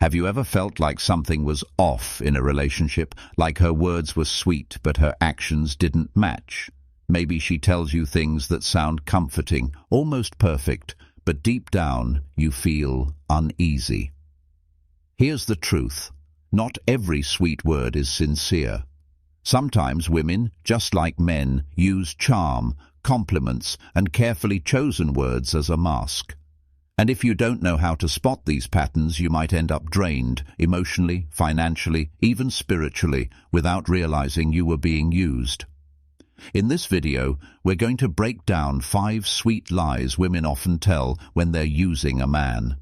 Have you ever felt like something was off in a relationship, like her words were sweet but her actions didn't match? Maybe she tells you things that sound comforting, almost perfect, but deep down you feel uneasy. Here's the truth. Not every sweet word is sincere. Sometimes women, just like men, use charm, compliments, and carefully chosen words as a mask. And if you don't know how to spot these patterns, you might end up drained, emotionally, financially, even spiritually, without realizing you were being used. In this video, we're going to break down 5 sweet lies women often tell when they're using a man.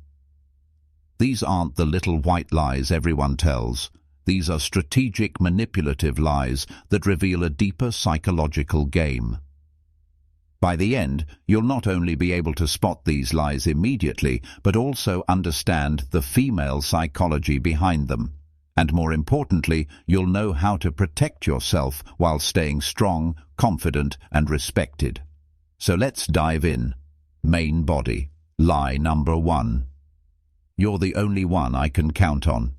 These aren't the little white lies everyone tells. These are strategic, manipulative lies that reveal a deeper psychological game. By the end, you'll not only be able to spot these lies immediately, but also understand the female psychology behind them. And more importantly, you'll know how to protect yourself while staying strong, confident, and respected. So let's dive in. Main body. Lie number 1. You're the only one I can count on.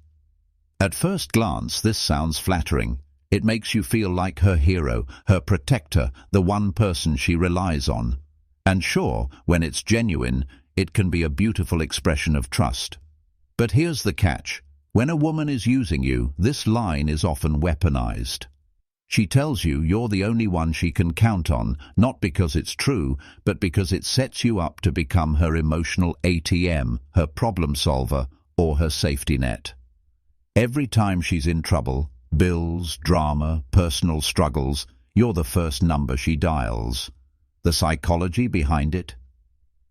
At first glance, this sounds flattering. It makes you feel like her hero, her protector, the one person she relies on. And sure, when it's genuine, it can be a beautiful expression of trust. But here's the catch. When a woman is using you, this line is often weaponized. She tells you you're the only one she can count on, not because it's true, but because it sets you up to become her emotional ATM, her problem solver, or her safety net. Every time she's in trouble, bills, drama, personal struggles, you're the first number she dials. The psychology behind it?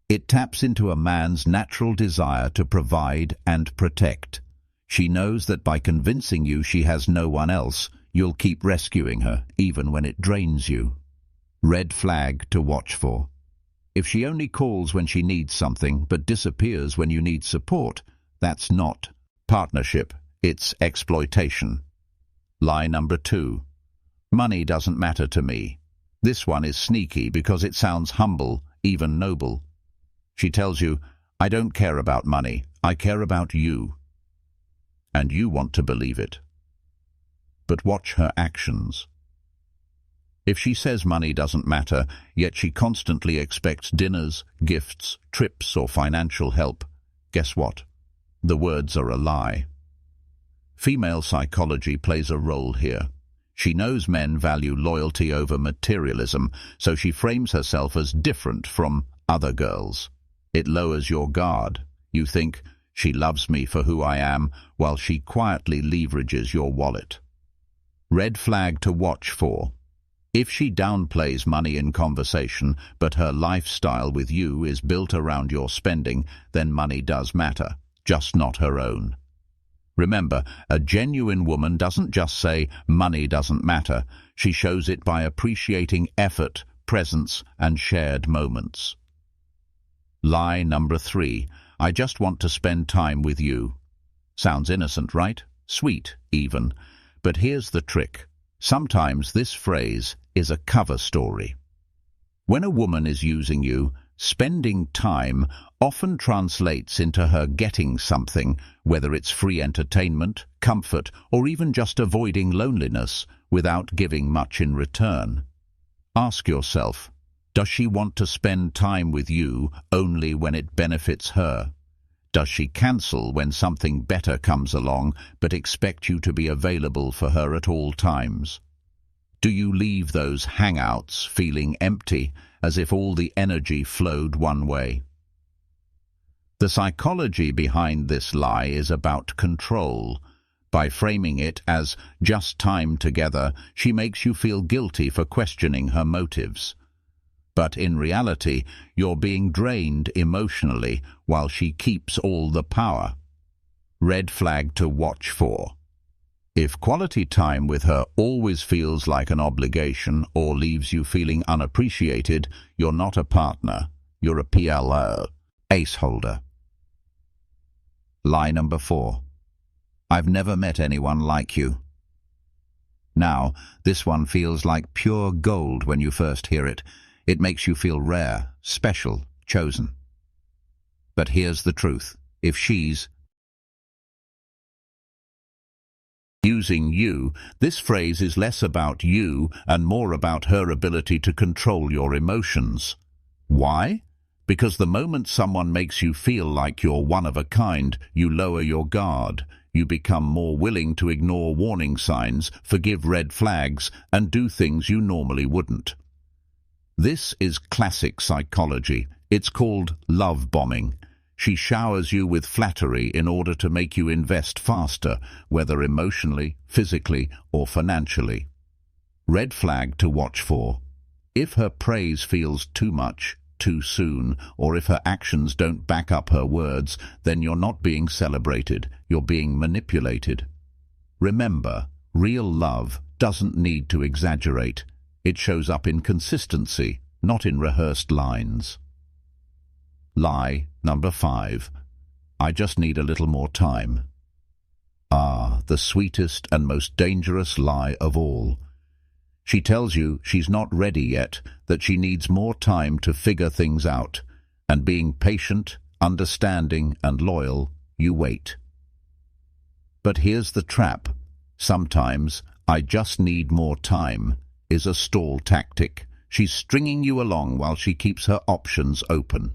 It taps into a man's natural desire to provide and protect. She knows that by convincing you she has no one else, you'll keep rescuing her, even when it drains you. Red flag to watch for. If she only calls when she needs something, but disappears when you need support, that's not partnership, it's exploitation. Lie number 2. Money doesn't matter to me. This one is sneaky because it sounds humble, even noble. She tells you, I don't care about money, I care about you. And you want to believe it. But watch her actions. If she says money doesn't matter, yet she constantly expects dinners, gifts, trips, or financial help, guess what? The words are a lie. Female psychology plays a role here. She knows men value loyalty over materialism, so she frames herself as different from other girls. It lowers your guard. You think, she loves me for who I am, while she quietly leverages your wallet. Red flag to watch for. If she downplays money in conversation, but her lifestyle with you is built around your spending, then money does matter, just not her own. Remember, a genuine woman doesn't just say, money doesn't matter. She shows it by appreciating effort, presence, and shared moments. Lie number 3. I just want to spend time with you. Sounds innocent, right? Sweet, even. But here's the trick. Sometimes this phrase is a cover story. When a woman is using you, spending time often translates into her getting something, whether it's free entertainment, comfort, or even just avoiding loneliness, without giving much in return. Ask yourself, does she want to spend time with you only when it benefits her? Does she cancel when something better comes along, but expect you to be available for her at all times? Do you leave those hangouts feeling empty, as if all the energy flowed one way? The psychology behind this lie is about control. By framing it as just time together, she makes you feel guilty for questioning her motives. But in reality, you're being drained emotionally while she keeps all the power. Red flag to watch for. If quality time with her always feels like an obligation or leaves you feeling unappreciated, you're not a partner, you're a PLO, ace holder. Lie number 4. I've never met anyone like you. Now, this one feels like pure gold when you first hear it. It makes you feel rare, special, chosen. But here's the truth. If she's Using you, this phrase is less about you and more about her ability to control your emotions. Why? Because the moment someone makes you feel like you're one of a kind, you lower your guard. You become more willing to ignore warning signs, forgive red flags, and do things you normally wouldn't. This is classic psychology. It's called love bombing. She showers you with flattery in order to make you invest faster, whether emotionally, physically, or financially. Red flag to watch for. If her praise feels too much, too soon, or if her actions don't back up her words, then you're not being celebrated, you're being manipulated. Remember, real love doesn't need to exaggerate. It shows up in consistency, not in rehearsed lines. Lie number 5. I just need a little more time. Ah, the sweetest and most dangerous lie of all. She tells you she's not ready yet, that she needs more time to figure things out, and being patient, understanding, and loyal, you wait. But here's the trap. Sometimes, I just need more time is a stall tactic. She's stringing you along while she keeps her options open.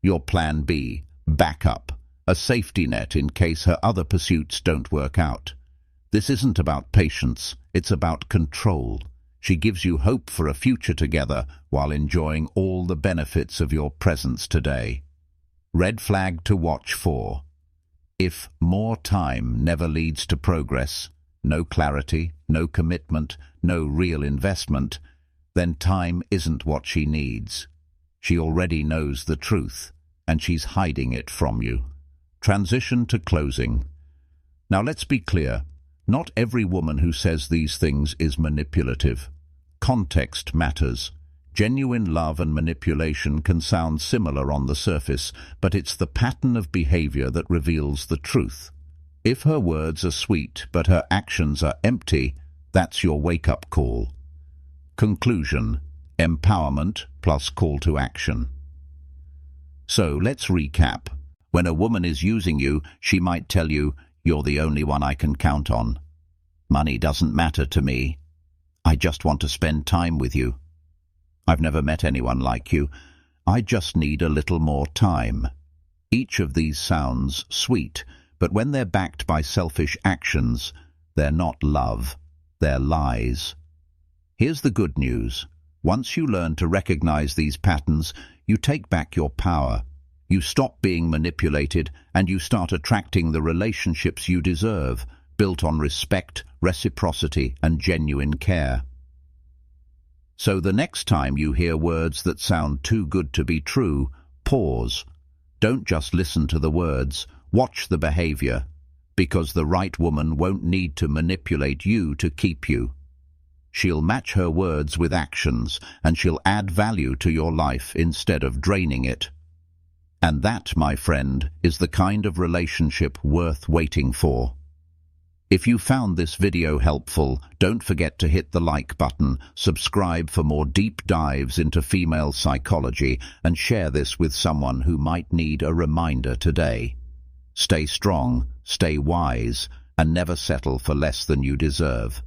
Your plan B, backup, a safety net in case her other pursuits don't work out. This isn't about patience, it's about control. She gives you hope for a future together while enjoying all the benefits of your presence today. Red flag to watch for. If more time never leads to progress, no clarity, no commitment, no real investment, then time isn't what she needs. She already knows the truth, and she's hiding it from you. Transition to closing. Now let's be clear. Not every woman who says these things is manipulative. Context matters. Genuine love and manipulation can sound similar on the surface, but it's the pattern of behavior that reveals the truth. If her words are sweet but her actions are empty, that's your wake-up call. Conclusion: empowerment plus call to action. So let's recap. When a woman is using you, she might tell you, "You're the only one I can count on. Money doesn't matter to me. I just want to spend time with you. I've never met anyone like you. I just need a little more time." Each of these sounds sweet, but when they're backed by selfish actions, they're not love, they're lies. Here's the good news. Once you learn to recognize these patterns, you take back your power. You stop being manipulated and you start attracting the relationships you deserve, built on respect, reciprocity, and genuine care. So the next time you hear words that sound too good to be true, pause. Don't just listen to the words, watch the behavior, because the right woman won't need to manipulate you to keep you. She'll match her words with actions, and she'll add value to your life instead of draining it. And that, my friend, is the kind of relationship worth waiting for. If you found this video helpful, don't forget to hit the like button, subscribe for more deep dives into female psychology, and share this with someone who might need a reminder today. Stay strong, stay wise, and never settle for less than you deserve.